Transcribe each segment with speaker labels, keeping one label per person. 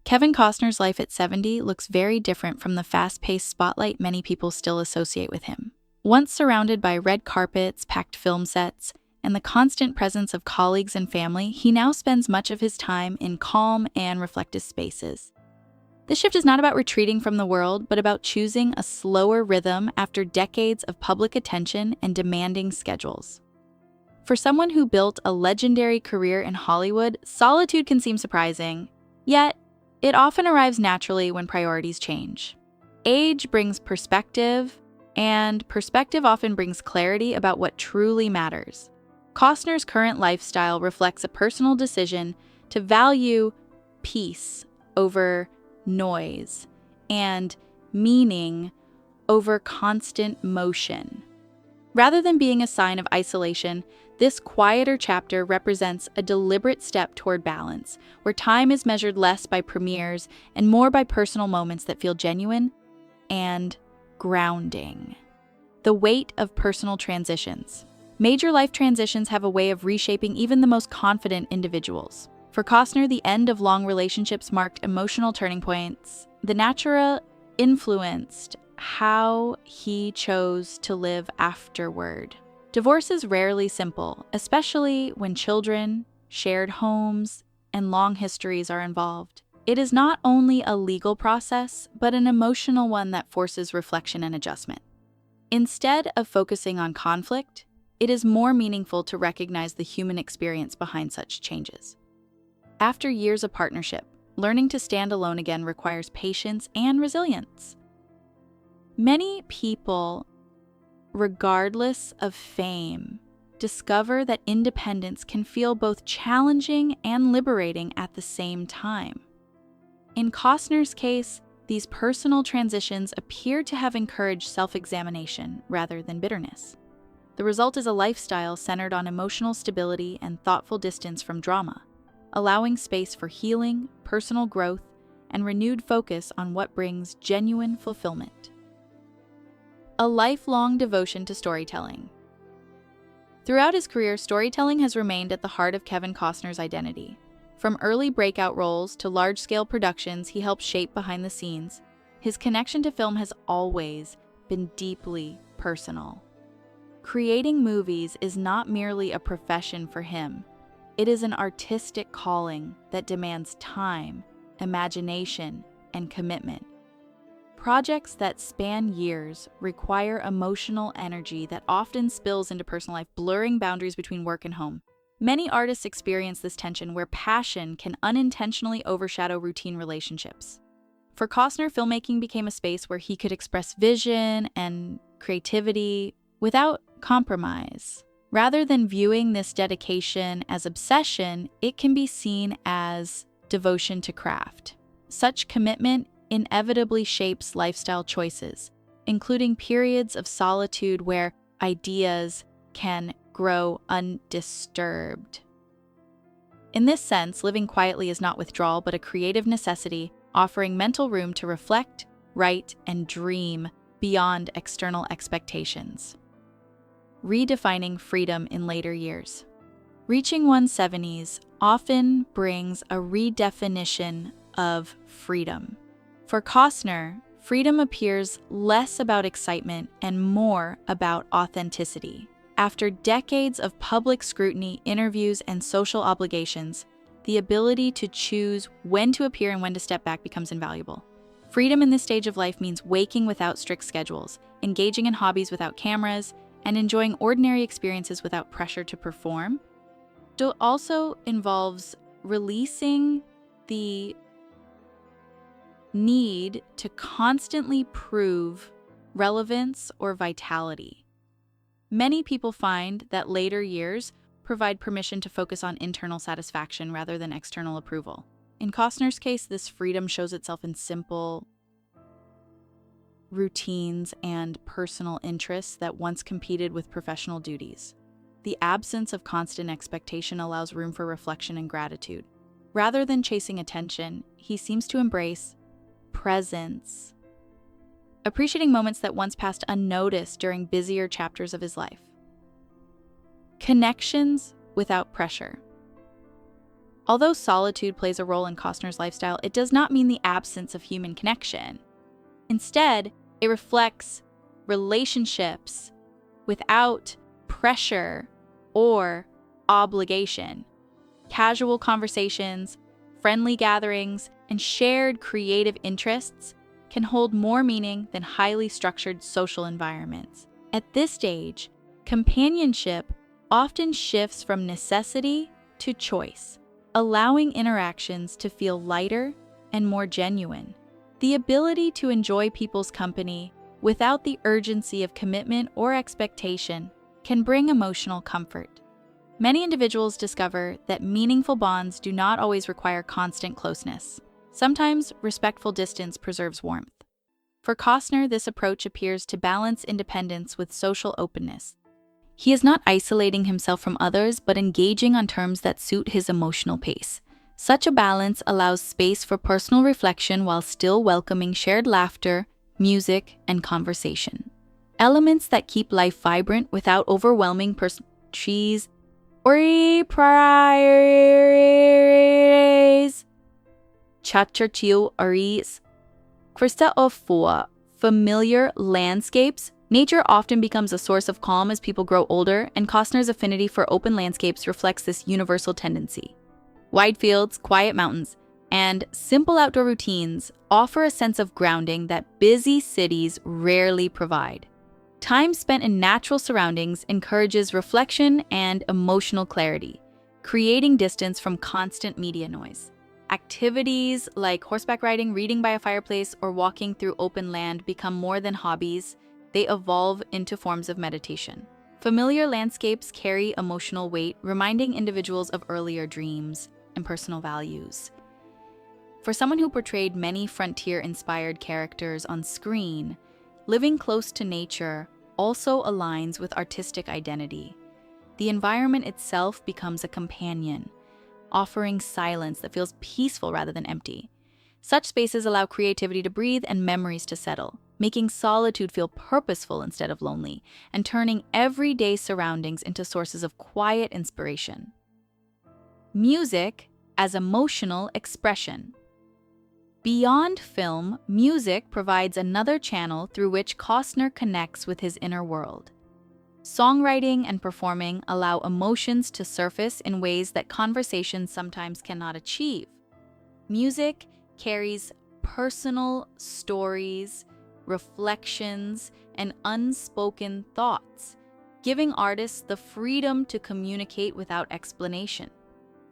Speaker 1: Kevin Costner's life at 70 looks very different from the fast-paced spotlight many people still associate with him. Once surrounded by red carpets, packed film sets, and the constant presence of colleagues and family, he now spends much of his time in calm and reflective spaces. This shift is not about retreating from the world, but about choosing a slower rhythm after decades of public attention and demanding schedules. For someone who built a legendary career in Hollywood, solitude can seem surprising, yet it often arrives naturally when priorities change. Age brings perspective, and perspective often brings clarity about what truly matters. Costner's current lifestyle reflects a personal decision to value peace over noise and meaning over constant motion. Rather than being a sign of isolation, this quieter chapter represents a deliberate step toward balance, where time is measured less by premieres and more by personal moments that feel genuine and grounding. The weight of personal transitions. Major life transitions have a way of reshaping even the most confident individuals. For Costner, the end of long relationships marked emotional turning points. The Natura influenced how he chose to live afterward. Divorce is rarely simple, especially when children, shared homes, and long histories are involved. It is not only a legal process, but an emotional one that forces reflection and adjustment. Instead of focusing on conflict, it is more meaningful to recognize the human experience behind such changes. After years of partnership, learning to stand alone again requires patience and resilience. Many people, regardless of fame, discover that independence can feel both challenging and liberating at the same time. In Costner's case, these personal transitions appear to have encouraged self-examination rather than bitterness. The result is a lifestyle centered on emotional stability and thoughtful distance from drama, allowing space for healing, personal growth, and renewed focus on what brings genuine fulfillment. A lifelong devotion to storytelling. Throughout his career, storytelling has remained at the heart of Kevin Costner's identity. From early breakout roles to large-scale productions he helped shape behind the scenes, his connection to film has always been deeply personal. Creating movies is not merely a profession for him. It is an artistic calling that demands time, imagination, and commitment. Projects that span years require emotional energy that often spills into personal life, blurring boundaries between work and home. Many artists experience this tension where passion can unintentionally overshadow routine relationships. For Costner, filmmaking became a space where he could express vision and creativity without compromise. Rather than viewing this dedication as obsession, it can be seen as devotion to craft. Such commitment inevitably shapes lifestyle choices, including periods of solitude where ideas can grow undisturbed. In this sense, living quietly is not withdrawal, but a creative necessity, offering mental room to reflect, write, and dream beyond external expectations. Redefining freedom in later years. Reaching one's 70s often brings a redefinition of freedom. For Costner, freedom appears less about excitement and more about authenticity. After decades of public scrutiny, interviews, and social obligations, the ability to choose when to appear and when to step back becomes invaluable. Freedom in this stage of life means waking without strict schedules, engaging in hobbies without cameras, and enjoying ordinary experiences without pressure to perform. It also involves releasing the need to constantly prove relevance or vitality. Many people find that later years provide permission to focus on internal satisfaction rather than external approval. In Costner's case, this freedom shows itself in simple routines and personal interests that once competed with professional duties. The absence of constant expectation allows room for reflection and gratitude. Rather than chasing attention, he seems to embrace presence, appreciating moments that once passed unnoticed during busier chapters of his life. Connections without pressure. Although solitude plays a role in Costner's lifestyle, it does not mean the absence of human connection. Instead, it reflects relationships without pressure or obligation. Casual conversations, friendly gatherings, and shared creative interests can hold more meaning than highly structured social environments. At this stage, companionship often shifts from necessity to choice, allowing interactions to feel lighter and more genuine. The ability to enjoy people's company without the urgency of commitment or expectation can bring emotional comfort. Many individuals discover that meaningful bonds do not always require constant closeness. Sometimes respectful distance preserves warmth. For Costner, this approach appears to balance independence with social openness. He is not isolating himself from others, but engaging on terms that suit his emotional pace. Such a balance allows space for personal reflection while still welcoming shared laughter, music, and conversation. Elements that keep life vibrant without overwhelming cheese or priorities. Chachurchiu aris. Krista of 4. Familiar landscapes. Nature often becomes a source of calm as people grow older, and Costner's affinity for open landscapes reflects this universal tendency. Wide fields, quiet mountains, and simple outdoor routines offer a sense of grounding that busy cities rarely provide. Time spent in natural surroundings encourages reflection and emotional clarity, creating distance from constant media noise. Activities like horseback riding, reading by a fireplace, or walking through open land become more than hobbies. They evolve into forms of meditation. Familiar landscapes carry emotional weight, reminding individuals of earlier dreams and personal values. For someone who portrayed many frontier-inspired characters on screen, living close to nature also aligns with artistic identity. The environment itself becomes a companion, offering silence that feels peaceful rather than empty. Such spaces allow creativity to breathe and memories to settle, making solitude feel purposeful instead of lonely, and turning everyday surroundings into sources of quiet inspiration. Music as emotional expression. Beyond film, music provides another channel through which Costner connects with his inner world. Songwriting and performing allow emotions to surface in ways that conversations sometimes cannot achieve. Music carries personal stories, reflections, and unspoken thoughts, giving artists the freedom to communicate without explanation.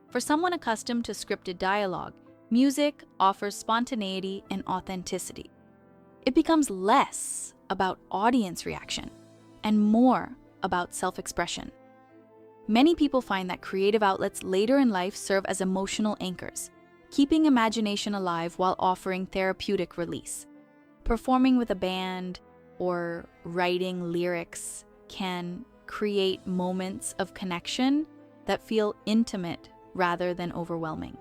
Speaker 1: For someone accustomed to scripted dialogue, music offers spontaneity and authenticity. It becomes less about audience reaction and more about self-expression. Many people find that creative outlets later in life serve as emotional anchors, keeping imagination alive while offering therapeutic release. Performing with a band or writing lyrics can create moments of connection that feel intimate rather than overwhelming.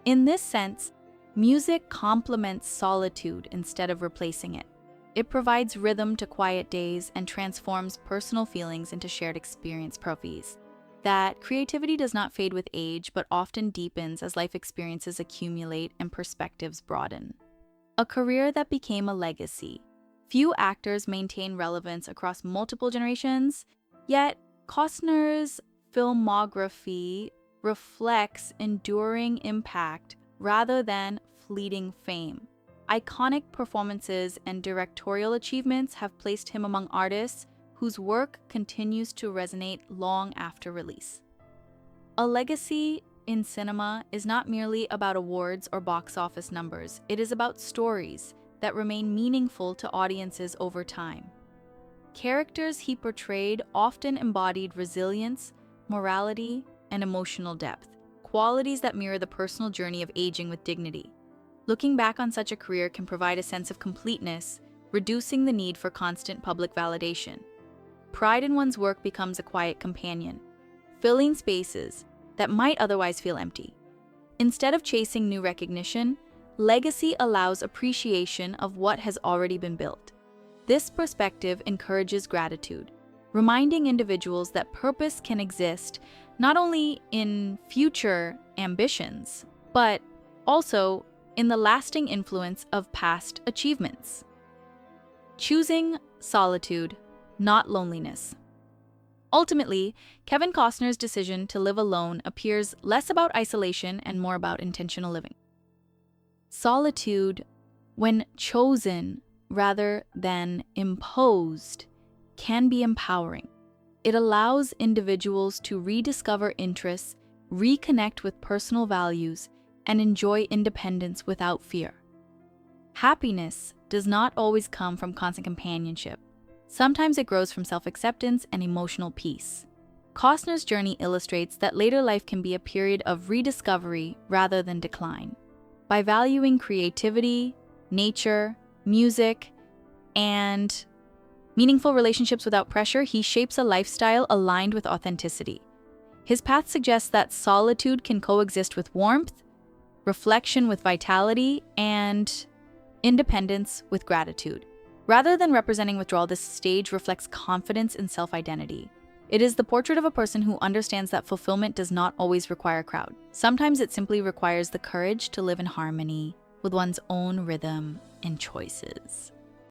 Speaker 1: In this sense, music complements solitude instead of replacing it. It provides rhythm to quiet days and transforms personal feelings into shared experience. Provides that creativity does not fade with age, but often deepens as life experiences accumulate and perspectives broaden. A career that became a legacy. Few actors maintain relevance across multiple generations, yet Costner's filmography reflects enduring impact rather than fleeting fame. Iconic performances and directorial achievements have placed him among artists whose work continues to resonate long after release. A legacy in cinema is not merely about awards or box office numbers. It is about stories that remain meaningful to audiences over time. Characters he portrayed often embodied resilience, morality, and emotional depth, qualities that mirror the personal journey of aging with dignity. Looking back on such a career can provide a sense of completeness, reducing the need for constant public validation. Pride in one's work becomes a quiet companion, filling spaces that might otherwise feel empty. Instead of chasing new recognition, legacy allows appreciation of what has already been built. This perspective encourages gratitude, reminding individuals that purpose can exist not only in future ambitions, but also in the lasting influence of past achievements. Choosing solitude, not loneliness. Ultimately, Kevin Costner's decision to live alone appears less about isolation and more about intentional living. Solitude, when chosen rather than imposed, can be empowering. It allows individuals to rediscover interests, reconnect with personal values, and enjoy independence without fear. Happiness does not always come from constant companionship. Sometimes it grows from self-acceptance and emotional peace. Costner's journey illustrates that later life can be a period of rediscovery rather than decline. By valuing creativity, nature, music, and meaningful relationships without pressure, he shapes a lifestyle aligned with authenticity. His path suggests that solitude can coexist with warmth, reflection with vitality, and independence with gratitude. Rather than representing withdrawal, this stage reflects confidence in self-identity. It is the portrait of a person who understands that fulfillment does not always require a crowd. Sometimes it simply requires the courage to live in harmony with one's own rhythm and choices.